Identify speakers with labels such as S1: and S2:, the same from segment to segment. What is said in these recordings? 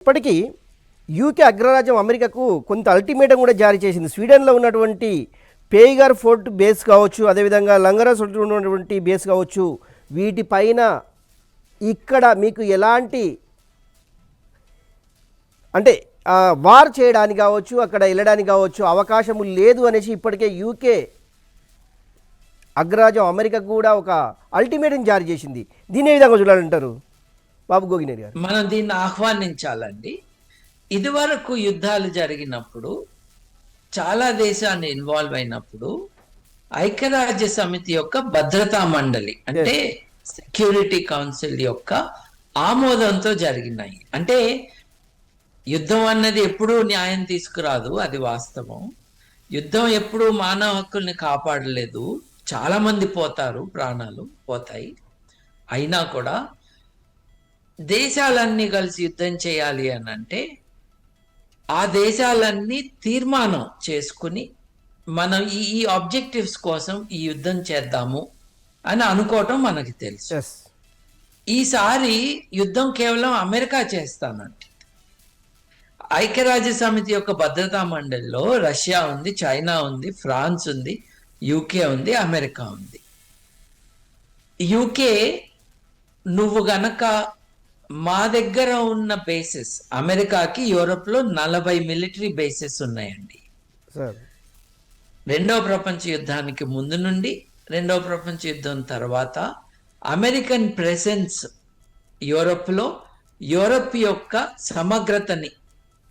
S1: ఇప్పటికీ యూకే అగ్రరాజ్యం అమెరికాకు కొంత అల్టిమేటం కూడా జారీ చేసింది. స్వీడన్లో ఉన్నటువంటి పేయిగర్ ఫోర్ట్ బేస్ కావచ్చు, అదేవిధంగా లంగరస్ ఉన్నటువంటి బేస్ కావచ్చు, వీటిపైన ఇక్కడ మీకు ఎలాంటి అంటే వార్ చేయడానికి కావచ్చు, అక్కడ వెళ్ళడానికి కావచ్చు అవకాశము లేదు అనేసి ఇప్పటికే యూకే అగ్రరాజ్యం అమెరికా కూడా ఒక అల్టిమేటం జారీ చేసింది. దీని ఏ విధంగా చూడాలంటారు బాబు గోగినేని గారు?
S2: మనం దీన్ని ఆహ్వానించాలండి. ఇదివరకు యుద్ధాలు జరిగినప్పుడు, చాలా దేశాన్ని ఇన్వాల్వ్ అయినప్పుడు ఐక్యరాజ్య సమితి యొక్క భద్రతా మండలి అంటే సెక్యూరిటీ కౌన్సిల్ యొక్క ఆమోదంతో జరిగినాయి. అంటే యుద్ధం అన్నది ఎప్పుడూ న్యాయం తీసుకురాదు, అది వాస్తవం. యుద్ధం ఎప్పుడూ మానవ హక్కుల్ని కాపాడలేదు, చాలా మంది పోతారు, ప్రాణాలు పోతాయి. అయినా కూడా దేశాలన్నీ కలిసి యుద్ధం చేయాలి అని అంటే ఆ దేశాలన్నీ తీర్మానం చేసుకుని మనం ఈ ఆబ్జెక్టివ్స్ కోసం ఈ యుద్ధం చేద్దాము అని అనుకోవటం మనకి తెలుసు. ఈసారి యుద్ధం కేవలం అమెరికా చేస్తానంటే, ఐక్యరాజ్య సమితి యొక్క భద్రతా మండలిలో రష్యా ఉంది, చైనా ఉంది, ఫ్రాన్స్ ఉంది, యూకే ఉంది, అమెరికా ఉంది. యూకే నువ్వు గనక మా దగ్గర ఉన్న బేసెస్, అమెరికాకి యూరోప్లో 40 మిలిటరీ బేసెస్ ఉన్నాయండి. రెండవ ప్రపంచ యుద్ధానికి ముందు నుండి రెండవ ప్రపంచ యుద్ధం తర్వాత అమెరికన్ ప్రెసెన్స్ యూరోప్లో యూరోప్ యొక్క సమగ్రతని,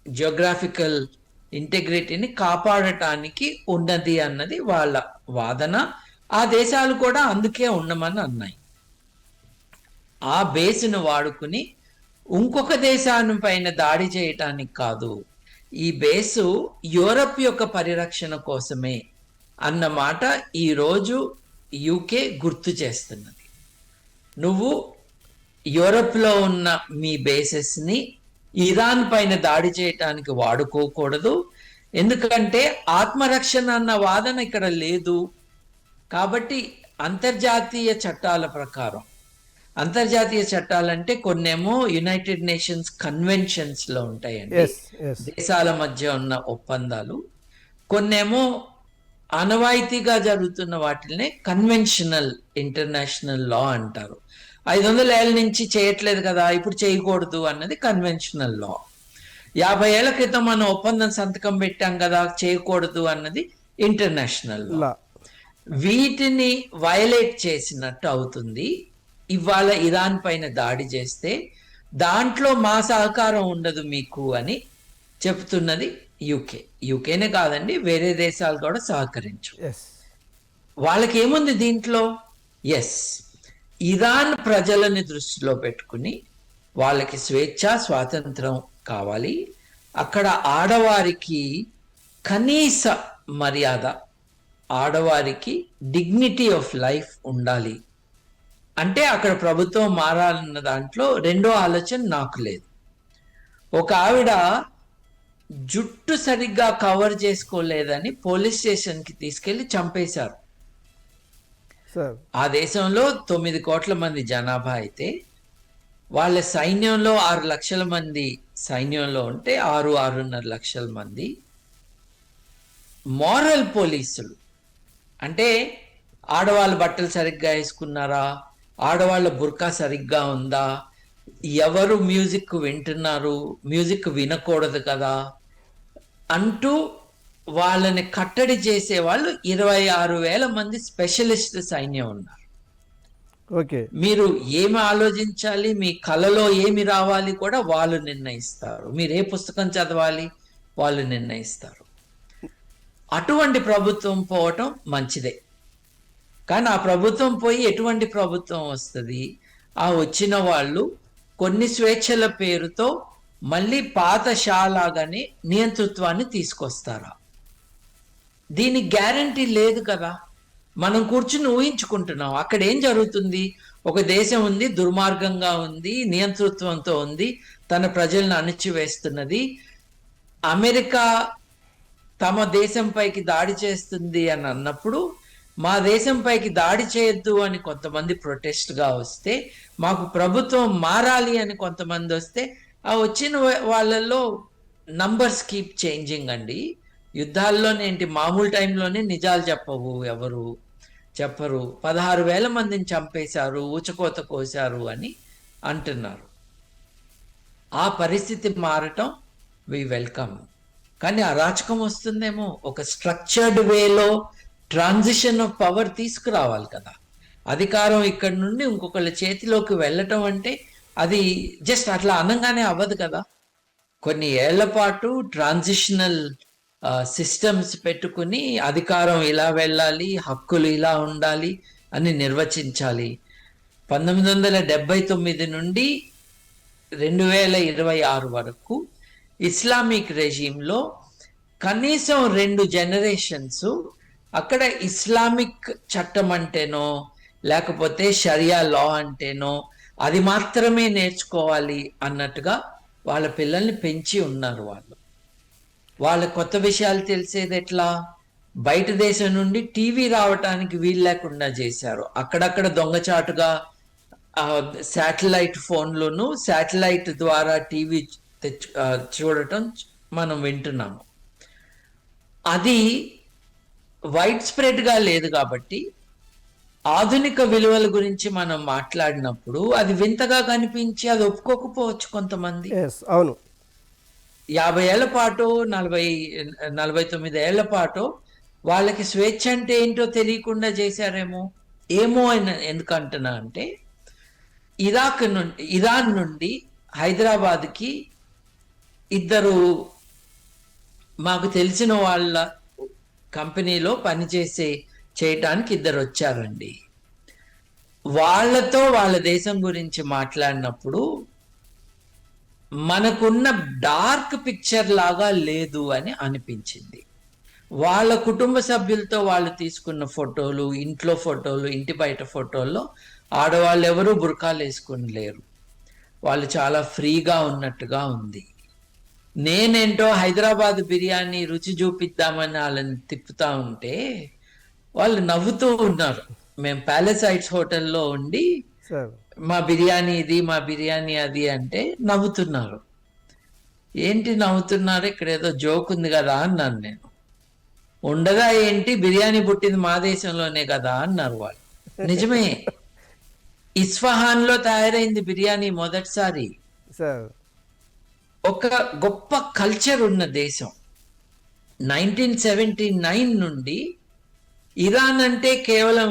S2: జియోగ్రాఫికల్ ఇంటెగ్రిటీని కాపాడటానికి ఉన్నది అన్నది వాళ్ళ వాదన. ఆ దేశాలు కూడా అందుకే ఉండమని అన్నాయి. ఆ బేస్ను వాడుకుని ఇంకొక దేశాన్ని పైన దాడి చేయటానికి కాదు, ఈ బేసు యూరప్ యొక్క పరిరక్షణ కోసమే అన్నమాట ఈరోజు యూకే గుర్తు చేస్తున్నది. నువ్వు యూరప్లో ఉన్న మీ బేసెస్ని ఇరాన్ పైన దాడి చేయటానికి వాడుకోకూడదు, ఎందుకంటే ఆత్మరక్షణ అన్న వాదన ఇక్కడ లేదు. కాబట్టి అంతర్జాతీయ చట్టాల ప్రకారం, అంతర్జాతీయ చట్టాలంటే కొన్నేమో యునైటెడ్ నేషన్స్ కన్వెన్షన్స్ లో ఉంటాయండి, దేశాల మధ్య ఉన్న ఒప్పందాలు. కొన్నేమో అనవాయితీగా జరుగుతున్న వాటినే కన్వెన్షనల్ ఇంటర్నేషనల్ లా అంటారు. 500 ఏళ్ళ నుంచి చేయట్లేదు కదా, ఇప్పుడు చేయకూడదు అన్నది కన్వెన్షనల్ లా. 50 ఏళ్ల క్రితం మనం ఒప్పందం సంతకం పెట్టాం కదా, చేయకూడదు అన్నది ఇంటర్నేషనల్ లా. వీటిని వయలేట్ చేసినట్టు అవుతుంది. ఇవాళ ఇరాన్ పైన దాడి చేస్తే దాంట్లో మా సహకారం ఉండదు మీకు అని చెప్తున్నది యూకే. యూకేనే కాదండి, వేరే దేశాలు కూడా సహకరించు. వాళ్ళకి ఏముంది దీంట్లో? ఇరాన్ ప్రజలని దృష్టిలో పెట్టుకుని వాళ్ళకి స్వేచ్ఛ, స్వాతంత్రం కావాలి, అక్కడ ఆడవారికి కనీస మర్యాద, ఆడవారికి డిగ్నిటీ ఆఫ్ లైఫ్ ఉండాలి అంటే అక్కడ ప్రభుత్వం మారాలన్న దాంట్లో రెండో ఆలోచన నాకు లేదు. ఒక ఆవిడ జుట్టు సరిగ్గా కవర్ చేసుకోలేదని పోలీస్ స్టేషన్కి తీసుకెళ్లి చంపేశారు. ఆ దేశంలో 9 కోట్ల మంది జనాభా అయితే వాళ్ళ సైన్యంలో 6 లక్షల మంది సైన్యంలో ఉంటే 6-6.5 లక్షల మంది మోరల్ పోలీసులు. అంటే ఆడవాళ్ళు బట్టలు సరిగ్గా వేసుకున్నారా, ఆడవాళ్ళ బుర్కా సరిగ్గా ఉందా, ఎవరు మ్యూజిక్ వింటున్నారు, మ్యూజిక్ వినకూడదు కదా అంటూ వాళ్ళని కట్టడి చేసే వాళ్ళు 26,000 మంది స్పెషలిస్ట్ సైన్యం ఉన్నారు. మీరు ఏమి ఆలోచించాలి, మీ కళలో ఏమి రావాలి కూడా వాళ్ళు నిర్ణయిస్తారు. మీరు ఏ పుస్తకం చదవాలి వాళ్ళు నిర్ణయిస్తారు. అటువంటి ప్రభుత్వం పోవటం మంచిదే, కానీ ఆ ప్రభుత్వం పోయి ఎటువంటి ప్రభుత్వం వస్తుంది? ఆ వచ్చిన వాళ్ళు కొన్ని స్వేచ్ఛల పేరుతో మళ్ళీ పాత షాలాగానే నియంతృత్వాన్ని తీసుకొస్తారా? దీనికి గ్యారంటీ లేదు కదా. మనం కూర్చుని ఊహించుకుంటున్నాం. అక్కడ ఏం జరుగుతుంది? ఒక దేశం ఉంది, దుర్మార్గంగా ఉంది, నియంతృత్వంతో ఉంది, తన ప్రజలను అణిచివేస్తున్నది. అమెరికా తమ దేశంపైకి దాడి చేస్తుంది అని అన్నప్పుడు మా దేశంపైకి దాడి చేయొద్దు అని కొంతమంది ప్రొటెస్ట్గా వస్తే, మాకు ప్రభుత్వం మారాలి అని కొంతమంది వస్తే ఆ వచ్చిన వాళ్ళల్లో నంబర్స్ కీప్ చేంజింగ్ అండి. యుద్ధాల్లోనేంటి మామూలు టైంలోనే నిజాలు చెప్పవు, ఎవరు చెప్పరు. 16,000 మందిని చంపేశారు, ఊచకోత కోశారు అని అంటున్నారు. ఆ పరిస్థితి మారటం వి వెల్కమ్. కానీ అరాచకం వస్తుందేమో, ఒక స్ట్రక్చర్డ్ వేలో ట్రాన్సిషన్ ఆఫ్ పవర్ తీసుకురావాలి కదా. అధికారం ఇక్కడి నుండి ఇంకొకళ్ళ చేతిలోకి వెళ్ళటం అంటే అది జస్ట్ అట్లా అనగానే అవ్వదు కదా. కొన్ని ఏళ్ల పాటు ట్రాన్సిషనల్ సిస్టమ్స్ పెట్టుకుని అధికారం ఇలా వెళ్ళాలి, హక్కులు ఇలా ఉండాలి అని నిర్వచించాలి. 1979 నుండి 2026 వరకు ఇస్లామిక్ రెజీమ్లో కనీసం 2 జనరేషన్స్ అక్కడ ఇస్లామిక్ చట్టం అంటేనో లేకపోతే షరియా లా అంటేనో అది మాత్రమే నేర్చుకోవాలి అన్నట్టుగా వాళ్ళ పిల్లల్ని పెంచి ఉన్నారు. వాళ్ళ కొత్త విషయాలు తెలిసేది ఎట్లా? బయట దేశం నుండి టీవీ రావటానికి వీలు లేకుండా చేశారు. అక్కడక్కడ దొంగచాటుగా శాటిలైట్ ఫోన్లోను శాటిలైట్ ద్వారా టీవీ చూడటం మనం వింటున్నాము. అది వైడ్ స్ప్రెడ్గా లేదు కాబట్టి ఆధునిక విలువల గురించి మనం మాట్లాడినప్పుడు అది వింతగా కనిపించి అది ఒప్పుకోకపోవచ్చు కొంతమంది.
S1: అవును.
S2: 50 ఏళ్ల పాటు 49 ఏళ్ల పాటు వాళ్ళకి స్వేచ్ఛ అంటే ఏంటో తెలియకుండా చేశారేమో. ఏమో ఎందుకంటున్నా అంటే ఇరాన్ నుండి హైదరాబాద్కి ఇద్దరు మాకు తెలిసిన వాళ్ళ కంపెనీలో చేయటానికి ఇద్దరు వచ్చారండి. వాళ్ళతో వాళ్ళ దేశం గురించి మాట్లాడినప్పుడు మనకున్న డార్క్ పిక్చర్ లాగా లేదు అని అనిపించింది. వాళ్ళ కుటుంబ సభ్యులతో వాళ్ళు తీసుకున్న ఫోటోలు, ఇంట్లో ఫోటోలు, ఇంటి బయట ఫోటోల్లో ఆడవాళ్ళు ఎవరూ బుర్కాలు వేసుకుని లేరు. వాళ్ళు చాలా ఫ్రీగా ఉన్నట్టుగా ఉంది. నేనేంటో హైదరాబాద్ బిర్యానీ రుచి చూపిద్దామని వాళ్ళని తిప్పుతా ఉంటే వాళ్ళు నవ్వుతూ ఉన్నారు. మేము ప్యాలెసైట్స్ హోటల్లో ఉండి మా బిర్యానీ ఇది, మా బిర్యానీ అది అంటే నవ్వుతున్నారు. ఏంటి నవ్వుతున్నారు, ఇక్కడ ఏదో జోక్ ఉంది కదా అన్నాను నేను. ఉండగా ఏంటి, బిర్యానీ పుట్టింది మా దేశంలోనే కదా అన్నారు వాళ్ళు. నిజమే, ఇస్ఫహాన్లో తయారైంది బిర్యానీ మొదటిసారి. ఒక గొప్ప కల్చర్ ఉన్న దేశం. 1979 నుండి ఇరాన్ అంటే కేవలం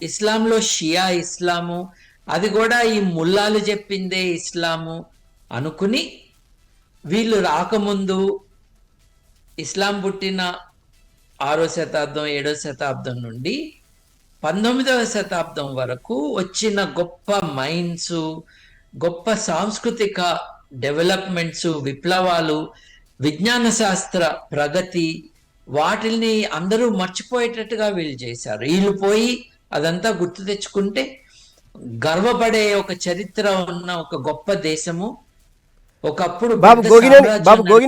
S2: ఇస్లాంలో షియా ఇస్లాము, అది కూడా ఈ ముల్లాలు చెప్పిందే ఇస్లాము అనుకుని వీళ్ళు రాకముందు ఇస్లాం పుట్టిన 6వ శతాబ్దం 7వ శతాబ్దం నుండి 19వ శతాబ్దం వరకు వచ్చిన గొప్ప మైండ్స్, గొప్ప సాంస్కృతిక డెవలప్మెంట్స్, విప్లవాలు, విజ్ఞాన శాస్త్ర ప్రగతి, వాటిని అందరూ మర్చిపోయేటట్టుగా వీళ్ళు చేశారు. వీళ్ళు పోయి అదంతా గుర్తు తెచ్చుకుంటే గర్వపడే ఒక చరిత్ర ఉన్న ఒక గొప్ప దేశము. ఒకప్పుడు
S1: బాబు గోగినేని